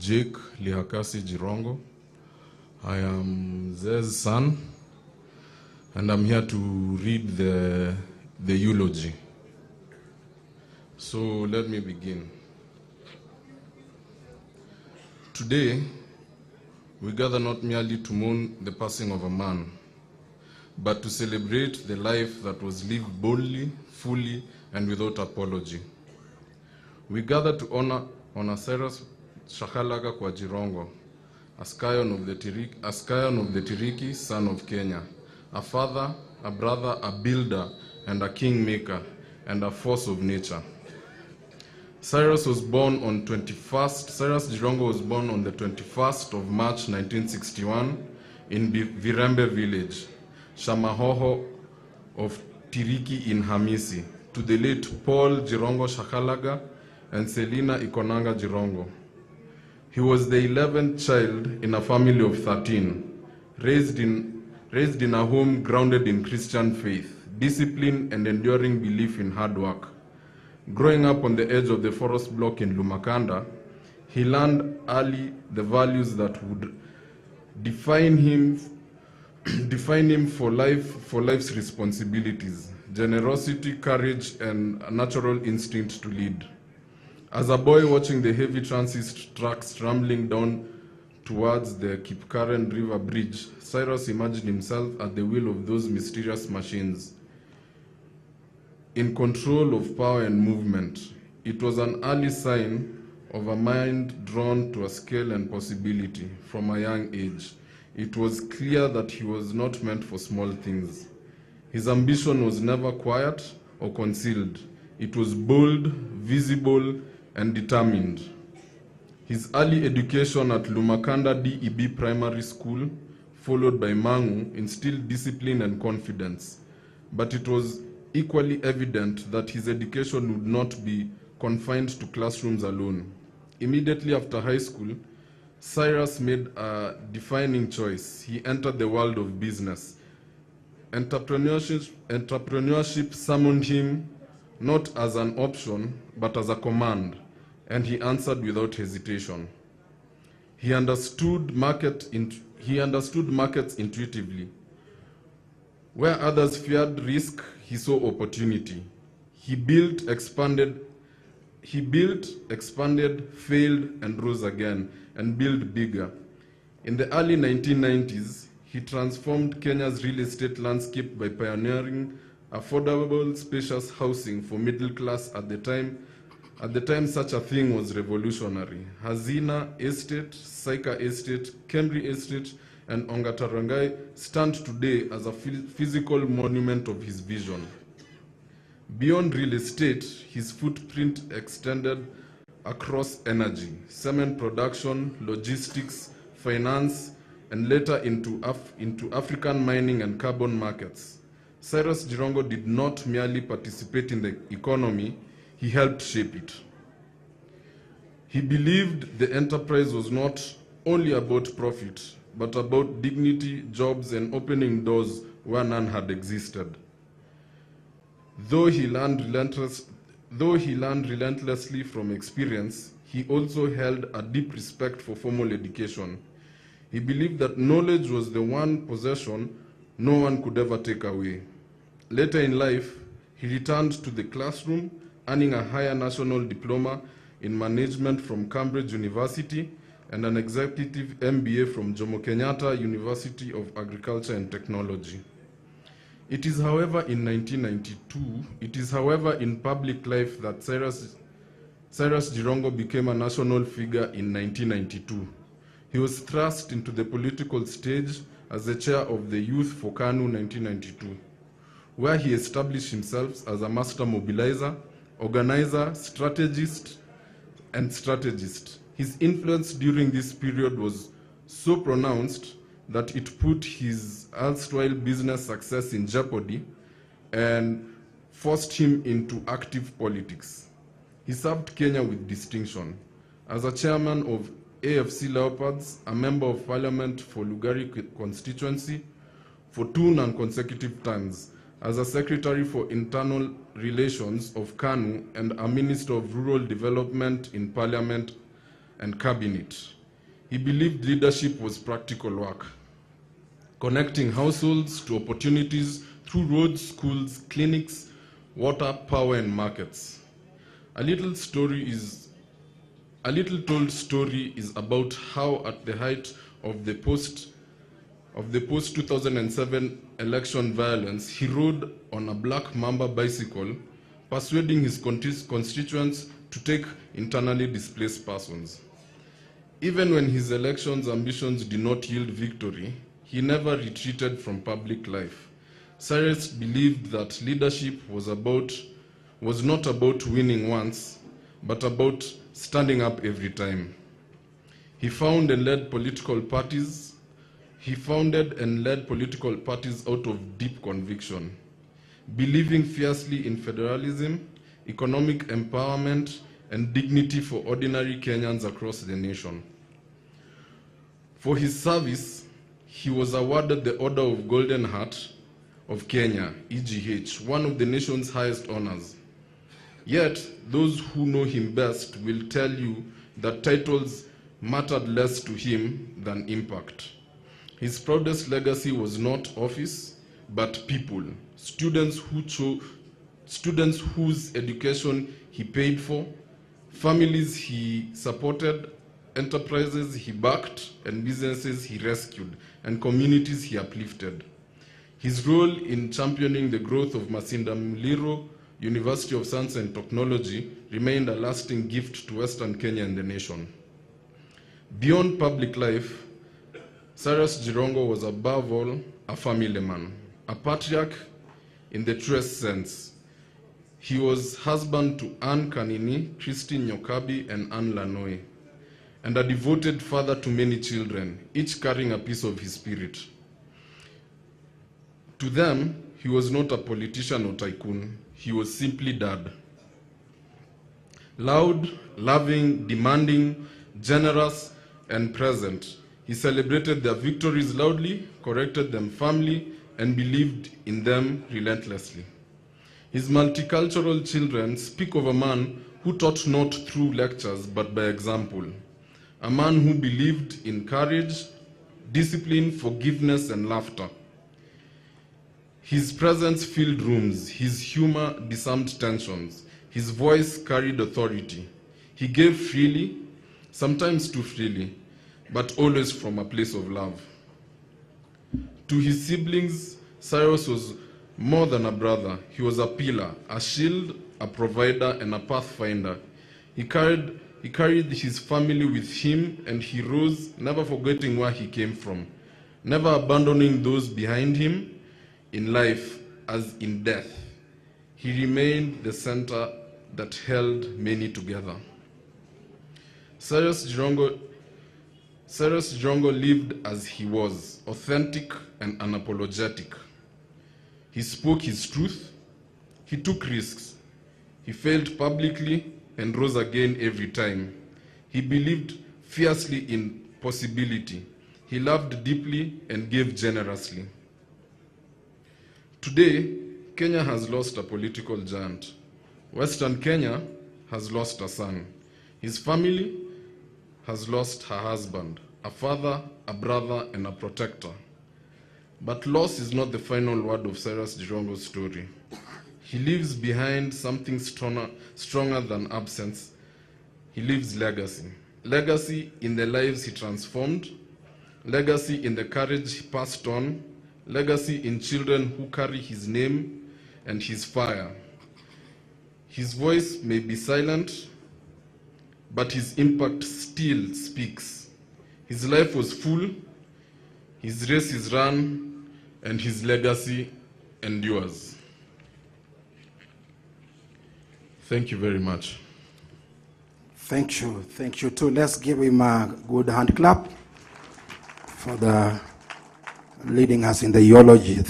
Jake Lihakasi Jirongo. I am Zez's son, and I'm here to read the eulogy. So let me begin. Today, we gather not merely to mourn the passing of a man, but to celebrate the life that was lived boldly, fully, and without apology. We gather to honor Cyrus Shakalaga kwa Jirongo, a scion of the Tiriki, son of Kenya, a father, a brother, a builder, and a kingmaker, and a force of nature. Cyrus Jirongo was born on the 21st of March 1961 in Virembe village, Shamahoho of Tiriki in Hamisi, to the late Paul Jirongo Shakalaga and Selina Ikonanga Jirongo. He was the 11th child in a family of 13, raised in a home grounded in Christian faith, discipline, and enduring belief in hard work. Growing up on the edge of the forest block in Lumakanda, he learned early the values that would define him for life's responsibilities: generosity, courage, and a natural instinct to lead. As a boy watching the heavy transit trucks rambling down towards the Kipkaren River Bridge, Cyrus imagined himself at the wheel of those mysterious machines, in control of power and movement. It was an early sign of a mind drawn to a scale and possibility from a young age. It was clear that he was not meant for small things. His ambition was never quiet or concealed. It was bold, visible, and determined. His early education at Lumakanda DEB Primary School, followed by Mangu, instilled discipline and confidence. But it was equally evident that his education would not be confined to classrooms alone. Immediately after high school, Cyrus made a defining choice. He entered the world of business. Entrepreneurship summoned him not as an option, but as a command, and he answered without hesitation. He understood markets intuitively. Where others feared risk, he saw opportunity. He built, expanded, failed, and rose again, and built bigger. In the early 1990s, he transformed Kenya's real estate landscape by pioneering affordable, spacious housing for middle class. At the time, such a thing was revolutionary. Hazina Estate, Saika Estate, Kemri Estate, and Ongatarangai stand today as a physical monument of his vision. Beyond real estate, his footprint extended across energy, cement production, logistics, finance, and later into African mining and carbon markets. Cyrus Jirongo did not merely participate in the economy, he helped shape it. He believed the enterprise was not only about profit, but about dignity, jobs, and opening doors where none had existed. Though he learned relentlessly from experience, he also held a deep respect for formal education. He believed that knowledge was the one possession no one could ever take away. Later in life, he returned to the classroom, earning a higher national diploma in management from Cambridge University and an executive MBA from Jomo Kenyatta University of Agriculture and Technology. It is, however, in public life that Cyrus Jirongo became a national figure in 1992. He was thrust into the political stage as the chair of the Youth for KANU 1992, where he established himself as a master mobilizer, organizer, strategist. His influence during this period was so pronounced that it put his erstwhile business success in jeopardy and forced him into active politics. He served Kenya with distinction. As a chairman of AFC Leopards, a member of parliament for Lugari constituency for 2 non-consecutive terms, as a secretary for internal relations of KANU and a minister of rural development in parliament and cabinet. He believed leadership was practical work, connecting households to opportunities through roads, schools, clinics, water, power, and markets. A little told story is about how at the height of the post-2007 election violence, he rode on a black Mamba bicycle, persuading his constituents to take internally displaced persons. Even when his election's ambitions did not yield victory, he never retreated from public life. Cyrus believed that leadership was not about winning once, but about standing up every time. He founded and led political parties out of deep conviction, believing fiercely in federalism, economic empowerment, and dignity for ordinary Kenyans across the nation. For his service, he was awarded the Order of Golden Heart of Kenya, EGH, one of the nation's highest honors. Yet, those who know him best will tell you that titles mattered less to him than impact. His proudest legacy was not office, but people, students whose education he paid for, families he supported, enterprises he backed, and businesses he rescued, and communities he uplifted. His role in championing the growth of Masinda Muliro University of Science and Technology remained a lasting gift to Western Kenya and the nation. Beyond public life, Cyrus Jirongo was above all a family man, a patriarch in the truest sense. He was husband to Anne Kanini, Christine Nyokabi, and Anne Lanoe, and a devoted father to many children, each carrying a piece of his spirit. To them, he was not a politician or tycoon. He was simply dad. Loud, loving, demanding, generous, and present. He celebrated their victories loudly, corrected them firmly, and believed in them relentlessly. His multicultural children speak of a man who taught not through lectures but by example, a man who believed in courage, discipline, forgiveness, and laughter. His presence filled rooms, his humor disarmed tensions, his voice carried authority. He gave freely, sometimes too freely, but always from a place of love. To his siblings, Cyrus was more than a brother. He was a pillar, a shield, a provider, and a pathfinder. He carried his family with him, and he rose, never forgetting where he came from, never abandoning those behind him in life as in death. He remained the center that held many together. Cyrus Jirongo lived as he was, authentic and unapologetic. He spoke his truth, he took risks, he failed publicly and rose again every time. He believed fiercely in possibility. He loved deeply and gave generously. Today, Kenya has lost a political giant. Western Kenya has lost a son. His family has lost her husband, a father, a brother, and a protector. But loss is not the final word of Cyrus Jirongo's story. He leaves behind something stronger than absence. He leaves legacy. Legacy in the lives he transformed, legacy in the courage he passed on, legacy in children who carry his name and his fire. His voice may be silent, but his impact still speaks. His life was full, his race is run, and his legacy endures. Thank you very much. Thank you too. Let's give him a good hand clap for leading us in the eulogy.